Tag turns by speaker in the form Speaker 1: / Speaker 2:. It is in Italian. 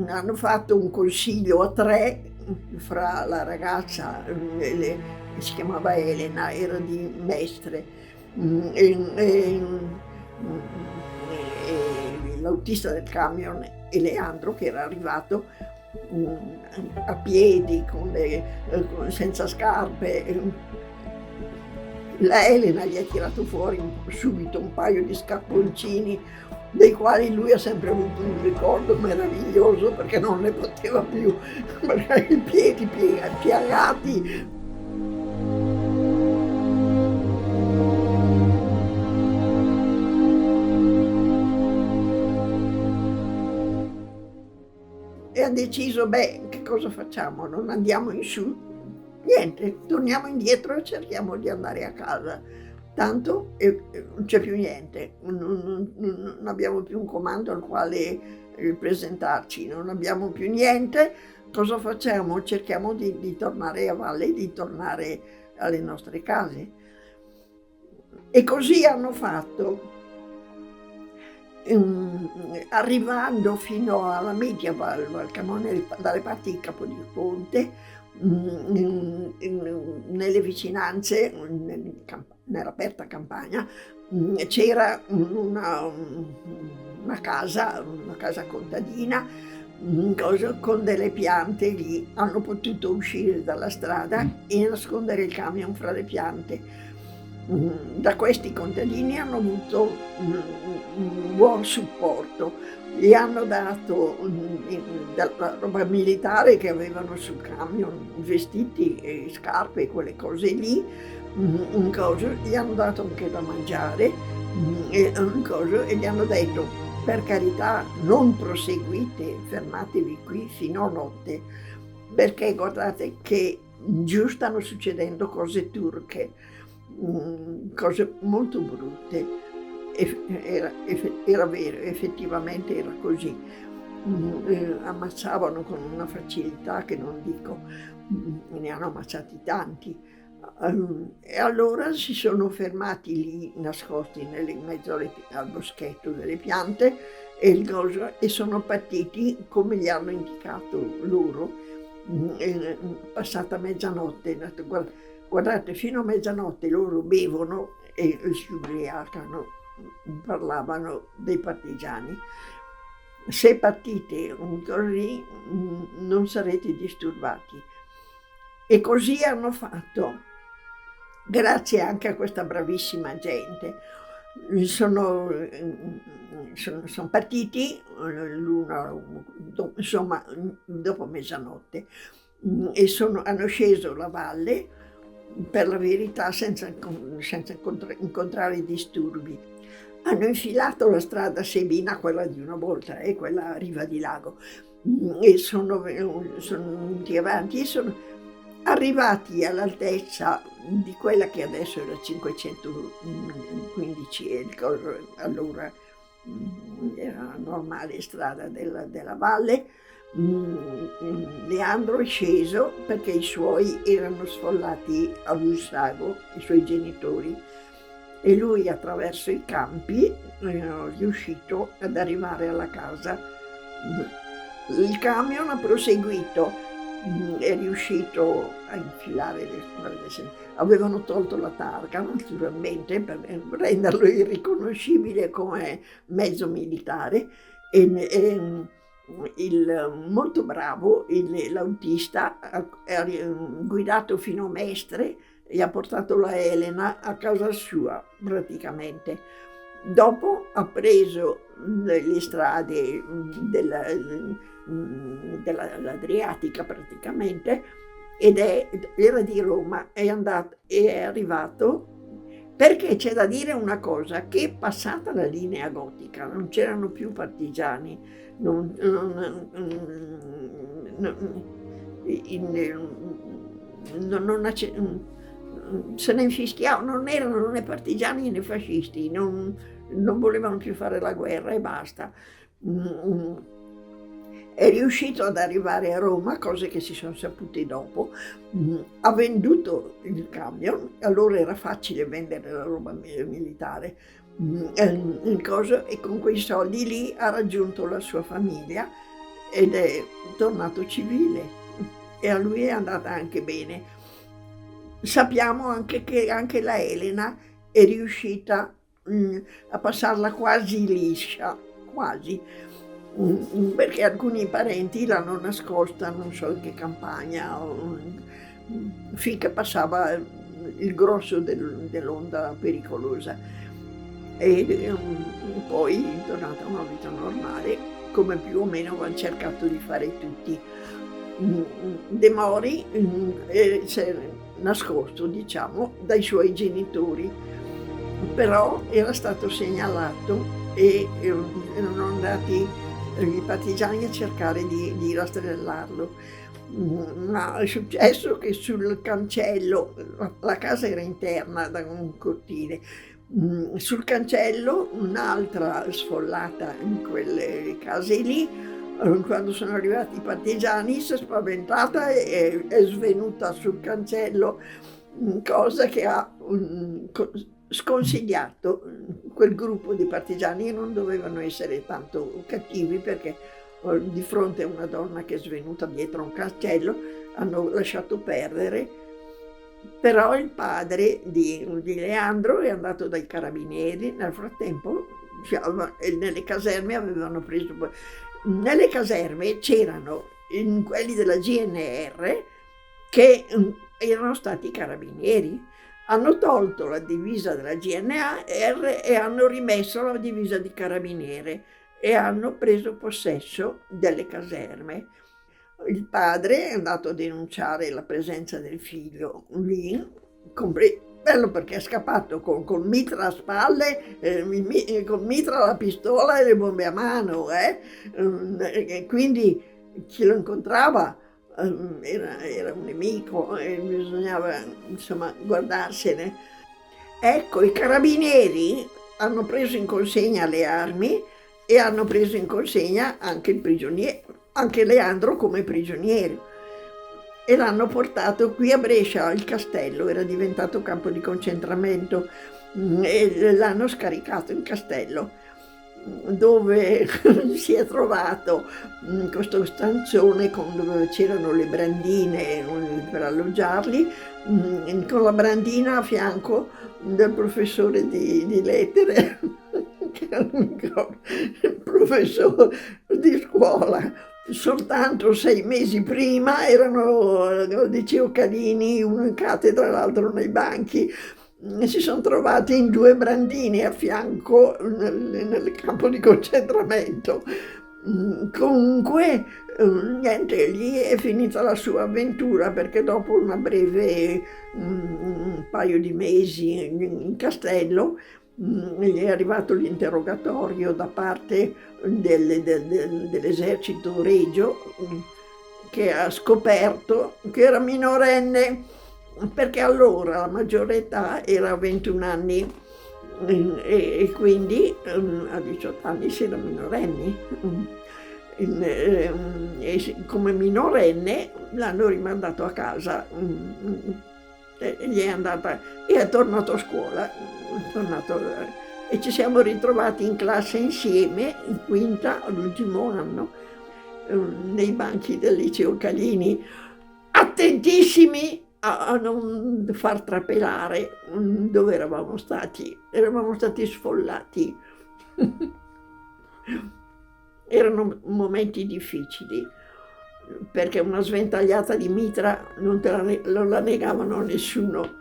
Speaker 1: hanno fatto un consiglio a 3 fra la ragazza, si chiamava Elena, era di Mestre, mhmm, l'autista del camion e Leandro che era arrivato, a piedi senza scarpe. La Elena gli ha tirato fuori subito un paio di scarponcini, dei quali lui ha sempre avuto un ricordo meraviglioso perché non ne poteva più, perché i piedi piegati. E ha deciso: "Beh, che cosa facciamo? Non andiamo in su? Niente, torniamo indietro e cerchiamo di andare a casa. Tanto, non c'è più niente, non abbiamo più un comando al quale, presentarci, non abbiamo più niente, cosa facciamo? Cerchiamo di tornare a valle, di tornare alle nostre case." E così hanno fatto. Arrivando fino alla Mediaval, Valcamogne, dalle parti di Capodiponte, nelle vicinanze, nell'aperta campagna, c'era una casa contadina, con delle piante lì. Hanno potuto uscire dalla strada e nascondere il camion fra le piante. Da questi contadini hanno avuto un buon supporto, gli hanno dato della roba militare che avevano sul camion, vestiti e scarpe e quelle cose lì, gli hanno dato anche da mangiare, e gli hanno detto: "Per carità, non proseguite, fermatevi qui fino a notte, perché guardate che giù stanno succedendo cose turche." Cose molto brutte. Era vero, effettivamente era così. Ammazzavano con una facilità che non dico, ne hanno ammazzati tanti. E allora si sono fermati lì nascosti in mezzo al boschetto delle piante e sono partiti come gli hanno indicato loro. Passata mezzanotte, hanno detto: Guardate, fino a mezzanotte loro bevono e si ubriacano, parlavano dei partigiani. Se partite così, non sarete disturbati." E così hanno fatto, grazie anche a questa bravissima gente. Son partiti, insomma, dopo mezzanotte, e hanno sceso la valle, per la verità senza incontrare disturbi. Hanno infilato la strada Sebina, quella di una volta, quella a riva di lago, e sono venuti avanti e sono arrivati all'altezza di quella che adesso è la 515, allora era normale strada della valle. Leandro è sceso perché i suoi erano sfollati a Lussago, i suoi genitori, e lui attraverso i campi è riuscito ad arrivare alla casa. Il camion ha proseguito, è riuscito a infilare le strade. Avevano tolto la targa naturalmente per renderlo irriconoscibile come mezzo militare, molto bravo l'autista ha guidato fino a Mestre e ha portato la Elena a casa sua praticamente. Dopo ha preso le strade dell'Adriatica praticamente, era di Roma, è arrivato, perché c'è da dire una cosa, che passata la linea gotica non c'erano più partigiani, se ne infischiavano, non erano né partigiani né fascisti, non volevano più fare la guerra e basta. È riuscito ad arrivare a Roma, cose che si sono sapute dopo, ha venduto il camion, allora era facile vendere la roba militare, e con quei soldi lì ha raggiunto la sua famiglia ed è tornato civile e a lui è andata anche bene. Sappiamo anche che anche la Elena è riuscita a passarla quasi liscia, quasi, perché alcuni parenti l'hanno nascosta, non so in che campagna, finché passava il grosso dell'onda pericolosa. E poi è tornata a una vita normale, come più o meno hanno cercato di fare tutti. De Mori si è nascosto, diciamo, dai suoi genitori, però era stato segnalato e erano andati i partigiani a cercare di rastrellarlo. Ma è successo che sul cancello, la casa era interna da un cortile, sul cancello un'altra sfollata in quelle case lì, quando sono arrivati i partigiani si è spaventata e è svenuta sul cancello, cosa che ha sconsigliato quel gruppo di partigiani che non dovevano essere tanto cattivi, perché di fronte a una donna che è svenuta dietro un cancello hanno lasciato perdere. Però il padre di Leandro è andato dai carabinieri, nel frattempo nelle caserme avevano preso, nelle caserme c'erano quelli della GNR che erano stati carabinieri, hanno tolto la divisa della GNR e hanno rimesso la divisa di carabiniere e hanno preso possesso delle caserme. Il padre è andato a denunciare la presenza del figlio lì, bello perché è scappato con mitra a spalle, con mitra alla pistola e le bombe a mano, e quindi chi lo incontrava era un nemico e bisognava insomma guardarsene. Ecco, i carabinieri hanno preso in consegna le armi e hanno preso in consegna anche il prigioniero, anche Leandro come prigioniero, e l'hanno portato qui a Brescia. Il castello era diventato campo di concentramento e l'hanno scaricato in castello, dove si è trovato questo stanzone dove c'erano le brandine per alloggiarli, con la brandina a fianco del professore di lettere, che era il professore di scuola. Soltanto 6 mesi prima erano al liceo Calini, uno in cattedra e l'altro nei banchi, e si sono trovati in 2 brandini a fianco nel campo di concentramento. Comunque niente, lì è finita la sua avventura, perché dopo una breve un paio di mesi in castello gli è arrivato l'interrogatorio da parte dell'esercito regio, che ha scoperto che era minorenne, perché allora la maggiore età era 21 anni e quindi a 18 anni si era minorenni. E come minorenne l'hanno rimandato a casa, gli è andata e è tornato a scuola, e ci siamo ritrovati in classe insieme, in quinta, all'ultimo anno, nei banchi del liceo Calini, attentissimi a non far trapelare dove eravamo stati sfollati. Erano momenti difficili, perché una sventagliata di mitra non la negavano a nessuno.